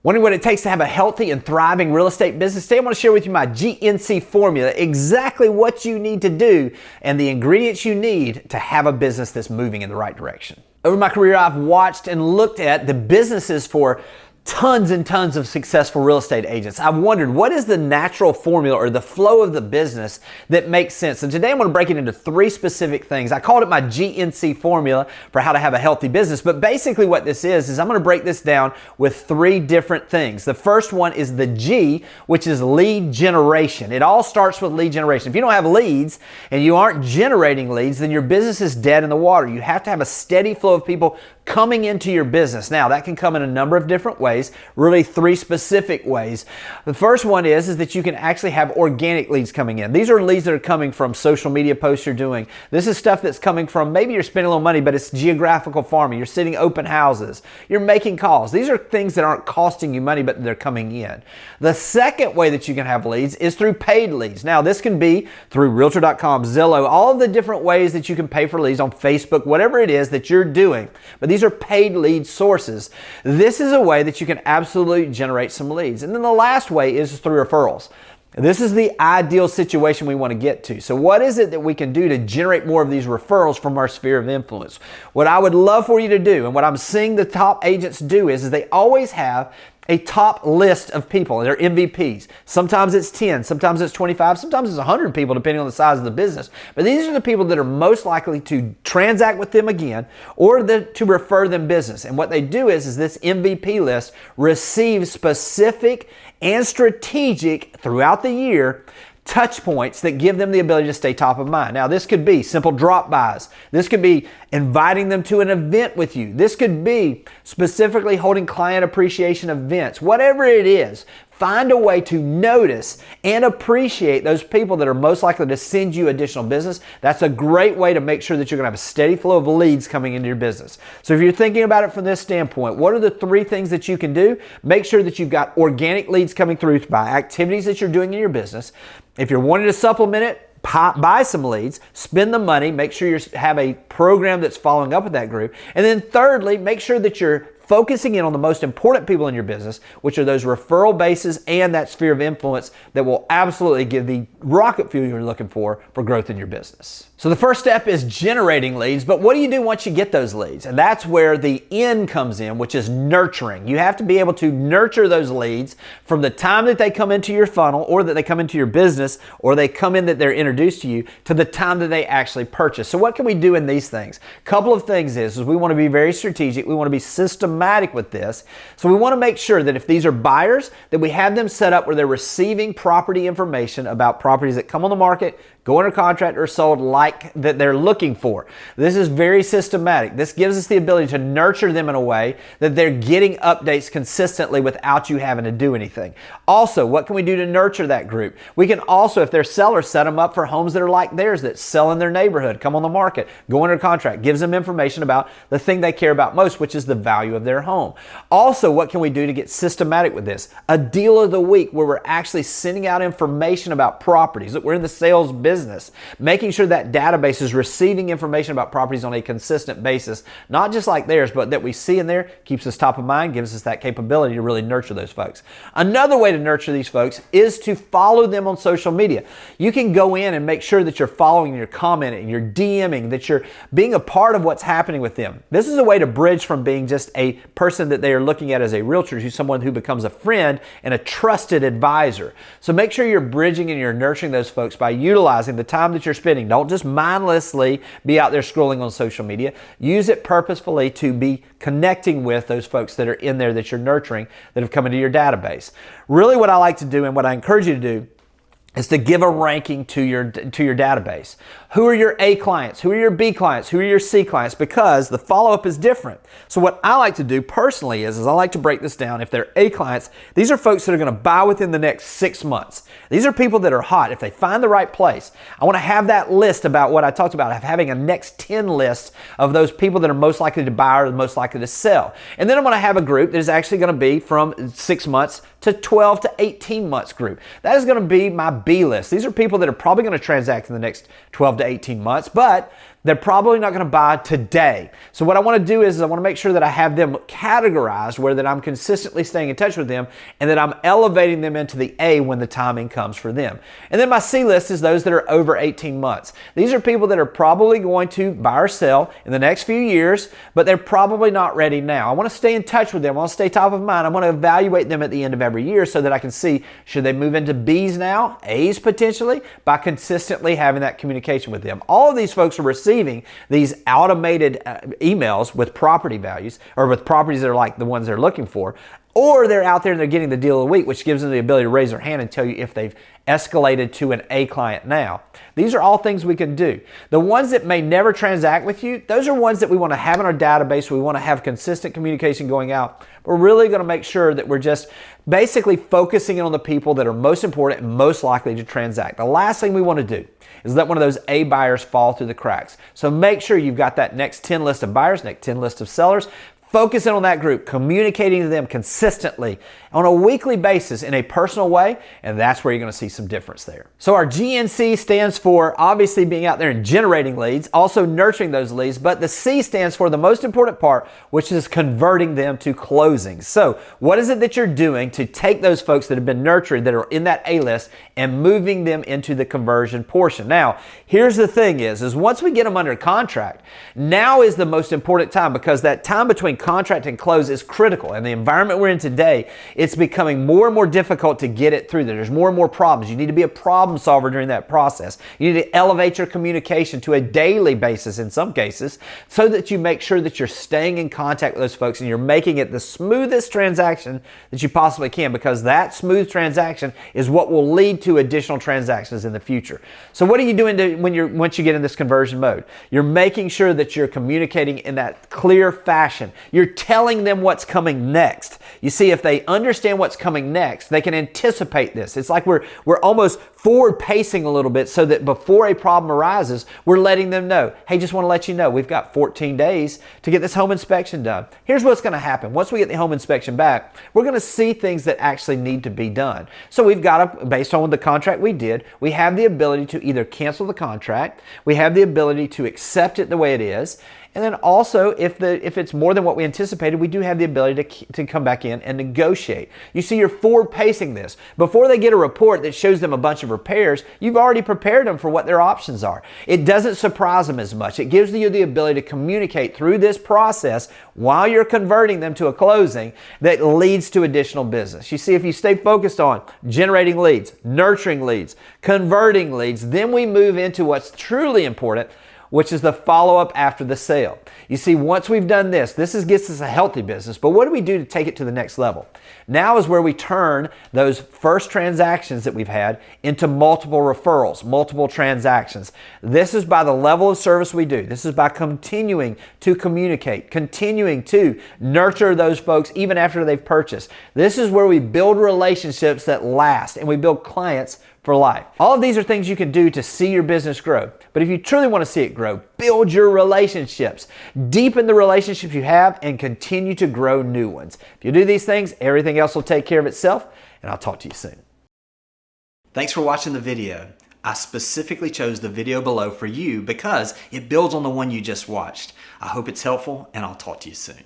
Wondering what it takes to have a healthy and thriving real estate business? Today I want to share with you my GNC formula, exactly what you need to do and the ingredients you need to have a business that's moving in the right direction. Over my career, I've watched and looked at the businesses for tons and tons of successful real estate agents. I've wondered, what is the natural formula or the flow of the business that makes sense? And today I'm going to break it into 3 specific things. I called it my GNC formula for how to have a healthy business. But basically what this is I'm going to break this down with 3 different things. The first one is the G, which is lead generation. It all starts with lead generation. If you don't have leads and you aren't generating leads, then your business is dead in the water. You have to have a steady flow of people coming into your business. Now, that can come in a number of different ways, really 3 specific ways. The first one is that you can actually have organic leads coming in. These are leads that are coming from social media posts you're doing. This is stuff that's coming from, maybe you're spending a little money, but it's geographical farming. You're sitting open houses. You're making calls. These are things that aren't costing you money, but they're coming in. The second way that you can have leads is through paid leads. Now, this can be through Realtor.com, Zillow, all of the different ways that you can pay for leads on Facebook, whatever it is that you're doing. But these are paid lead sources. This is a way that you can absolutely generate some leads. And then the last way is through referrals. This is the ideal situation we want to get to. So what is it that we can do to generate more of these referrals from our sphere of influence? What I would love for you to do, and what I'm seeing the top agents do, is they always have a top list of people. They're MVPs. Sometimes it's 10, sometimes it's 25, sometimes it's 100 people depending on the size of the business. But these are the people that are most likely to transact with them again or to refer them business. And what they do is this MVP list receives specific and strategic throughout the year touch points that give them the ability to stay top of mind. Now, this could be simple drop-bys. This could be inviting them to an event with you. This could be specifically holding client appreciation events. Whatever it is, find a way to notice and appreciate those people that are most likely to send you additional business. That's a great way to make sure that you're going to have a steady flow of leads coming into your business. So if you're thinking about it from this standpoint, what are the 3 things that you can do? Make sure that you've got organic leads coming through by activities that you're doing in your business. If you're wanting to supplement it, buy some leads, spend the money, make sure you have a program that's following up with that group. And then thirdly, make sure that you're focusing in on the most important people in your business, which are those referral bases and that sphere of influence that will absolutely give the rocket fuel you're looking for growth in your business. So the first step is generating leads, but what do you do once you get those leads? And that's where the N comes in, which is nurturing. You have to be able to nurture those leads from the time that they come into your funnel or that they come into your business or they come in that they're introduced to you to the time that they actually purchase. So what can we do in these things? A couple of things is we want to be very strategic. We want to be systematic with this. So we want to make sure that if these are buyers, that we have them set up where they're receiving property information about properties that come on the market, go under contract, or sold like that they're looking for. This is very systematic. This gives us the ability to nurture them in a way that they're getting updates consistently without you having to do anything. Also, what can we do to nurture that group? We can also, if they're sellers, set them up for homes that are like theirs, that sell in their neighborhood, come on the market, go under contract, gives them information about the thing they care about most, which is the value of their home. Also, what can we do to get systematic with this? A deal of the week where we're actually sending out information about properties, that we're in the sales business, making sure that database is receiving information about properties on a consistent basis, not just like theirs, but that we see in there, keeps us top of mind, gives us that capability to really nurture those folks. Another way to nurture these folks is to follow them on social media. You can go in and make sure that you're following, you're commenting, you're DMing, that you're being a part of what's happening with them. This is a way to bridge from being just a person that they are looking at as a realtor to someone who becomes a friend and a trusted advisor. So make sure you're bridging and you're nurturing those folks by utilizing the time that you're spending. Don't just mindlessly be out there scrolling on social media. Use it purposefully to be connecting with those folks that are in there that you're nurturing that have come into your database. Really what I like to do and what I encourage you to do is to give a ranking to your database. Who are your A clients? Who are your B clients? Who are your C clients? Because the follow-up is different. So what I like to do personally is I like to break this down. If they're A clients, these are folks that are going to buy within the next 6 months. These are people that are hot. If they find the right place, I want to have that list about what I talked about, of having a next 10 list of those people that are most likely to buy or most likely to sell. And then I'm going to have a group that is actually going to be from 6 months to 12 to 18 months group. That is going to be my B list. These are people that are probably going to transact in the next 12 to 18 months, but they're probably not going to buy today. So what I want to do is I want to make sure that I have them categorized where that I'm consistently staying in touch with them and that I'm elevating them into the A when the timing comes for them. And then my C list is those that are over 18 months. These are people that are probably going to buy or sell in the next few years, but they're probably not ready now. I want to stay in touch with them. I want to stay top of mind. I want to evaluate them at the end of every year so that I can see, should they move into B's now, A's potentially, by consistently having that communication with them. All of these folks are receiving these automated emails with property values, or with properties that are like the ones they're looking for, or they're out there and they're getting the deal of the week, which gives them the ability to raise their hand and tell you if they've escalated to an A client now. These are all things we can do. The ones that may never transact with you, those are ones that we want to have in our database. We want to have consistent communication going out. We're really going to make sure that we're just basically focusing in on the people that are most important and most likely to transact. The last thing we want to do is let one of those A buyers fall through the cracks. So make sure you've got that next 10 list of buyers, next 10 list of sellers. Focus in on that group, communicating to them consistently on a weekly basis in a personal way, and that's where you're going to see some difference there. So our GNC stands for obviously being out there and generating leads, also nurturing those leads, but the C stands for the most important part, which is converting them to closings. So what is it that you're doing to take those folks that have been nurtured, that are in that A list, and moving them into the conversion portion? Now, here's the thing is once we get them under contract, now is the most important time, because that time between contract and close is critical. And the environment we're in today, it's becoming more and more difficult to get it through there. There's more and more problems. You need to be a problem solver during that process. You need to elevate your communication to a daily basis in some cases, so that you make sure that you're staying in contact with those folks and you're making it the smoothest transaction that you possibly can, because that smooth transaction is what will lead to additional transactions in the future. So what are you doing once you get in this conversion mode? You're making sure that you're communicating in that clear fashion. You're telling them what's coming next. You see, if they understand what's coming next, they can anticipate this. It's like we're almost forward pacing a little bit, so that before a problem arises, we're letting them know, hey, just want to let you know, we've got 14 days to get this home inspection done. Here's what's going to happen. Once we get the home inspection back, we're going to see things that actually need to be done. So we've got to, based on the contract we did, we have the ability to either cancel the contract, we have the ability to accept it the way it is, and then also, if it's more than what we anticipated, we do have the ability to come back in and negotiate. You see, you're forward pacing this. Before they get a report that shows them a bunch of repairs, you've already prepared them for what their options are. It doesn't surprise them as much. It gives you the ability to communicate through this process while you're converting them to a closing that leads to additional business. You see, if you stay focused on generating leads, nurturing leads, converting leads, then we move into what's truly important, which is the follow-up after the sale. You see, once we've done this gets us a healthy business, but what do we do to take it to the next level? Now is where we turn those first transactions that we've had into multiple referrals, multiple transactions. This is by the level of service we do. This is by continuing to communicate, continuing to nurture those folks even after they've purchased. This is where we build relationships that last, and we build clients for life. All of these are things you can do to see your business grow. But if you truly want to see it grow, build your relationships. Deepen the relationships you have and continue to grow new ones. If you do these things, everything else will take care of itself, and I'll talk to you soon. Thanks for watching the video. I specifically chose the video below for you because it builds on the one you just watched. I hope it's helpful, and I'll talk to you soon.